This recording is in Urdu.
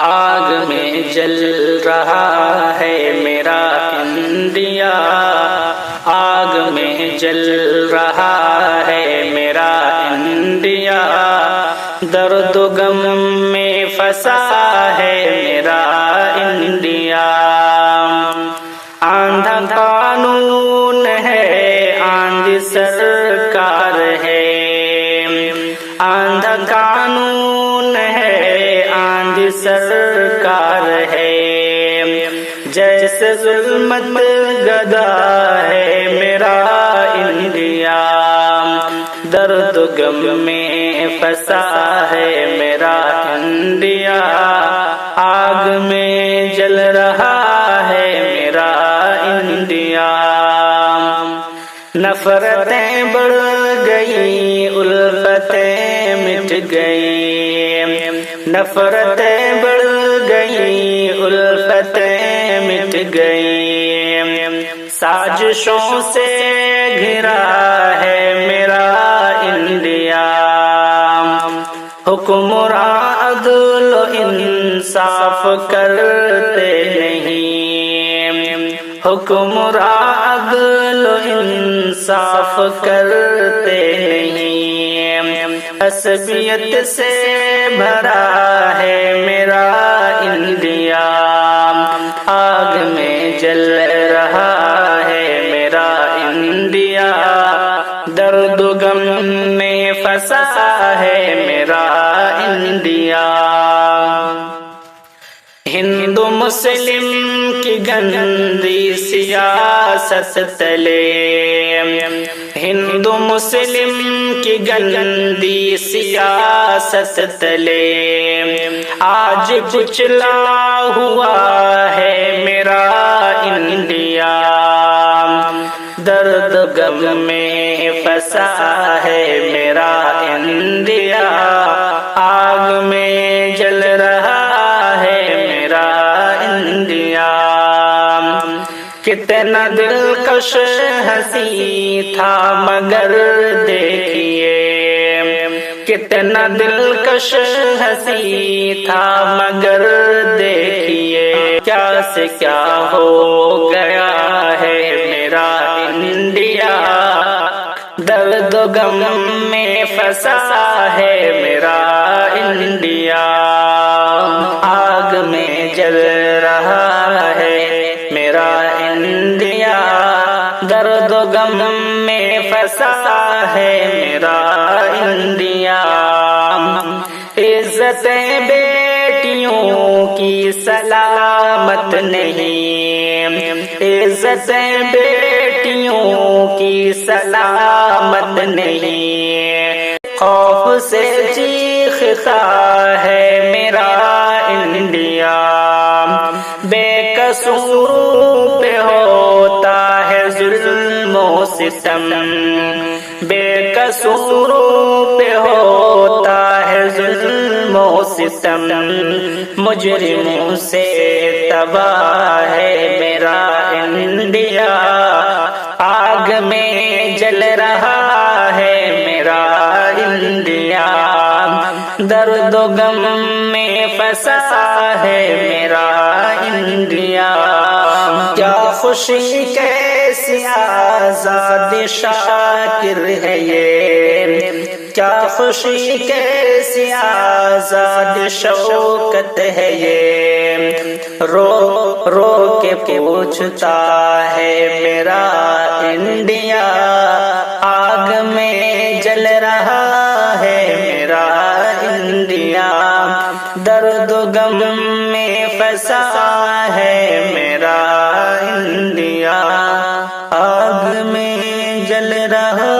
آگ میں جل رہا ہے میرا انڈیا، آگ میں جل رہا ہے میرا انڈیا، درد و غم میں پھنسا ہے میرا انڈیا۔ آندھا قانون ہے، آندھی سرکار ہے، آندھا قانون ہے، آندھی سرکار ہے، جیسے ظلمت گدا ہے میرا انڈیا، درد و غم میں پھنسا ہے میرا انڈیا، آگ میں جل رہا ہے میرا انڈیا۔ نفرتیں بڑھ گئی، الفتیں مٹ گئی، نفرتیں بڑھ گئی، الفتیں مٹ گئی، سازشوں سے گھرا ہے میرا انڈیا، حکمراں عدل و انصاف کرتے نہیں، حکمراں عدل و انصاف کرتے نہیں، عصبیت سے بھرا ہے میرا انڈیا، آگ میں جل رہا ہے میرا انڈیا، درد و غم میں پھنسا ہے میرا انڈیا۔ ہندو مسلم کی گندی سیاست تلے، ہندو مسلم کی گندی سیاست تلے، آج کچلا ہوا ہے میرا انڈیا، درد غم میں پھنسا ہے میرا انڈیا، آگ میں جل رہا ہے میرا انڈیا۔ کتنا دلکش ہنسی تھا مگر دیکھیے، کتنا دلکش ہنسی تھا مگر دیکھیے، کیا سے کیا ہو گیا ہے میرا انڈیا، درد و غم میں پھنسا ہے میرا انڈیا، آگ میں جل رہا ہے میرا انڈیا، درد و غم میں پھنسا ہے میرا انڈیا۔ عزتیں بیٹیوں کی سلامت نہیں، عزتیں بیٹیوں کی سلامت نہیں، خوف سے چیختا ہے میرا انڈیا، بے قصوروں پہ ہوتا ہے ظلم و ستم، بے قصوروں پہ ہوتا ہے ظلم و ستم، مجرموں سے تباہ ہے میرا انڈیا، آگ میں جل رہا ہے میرا انڈیا، درد و غم میں پھنسا ہے میرا انڈیا۔ کیا خوشی کیسی آزاد شاکر ہے یہ، کیا خوشی کیسی آزاد شوکت ہے یہ، رو رو کے پوچھتا ہے میرا انڈیا، آگ میں جل رہا ہے میرا انڈیا، درد و غم میں پھنسا ہے میرا انڈیا، آگ میں جل رہا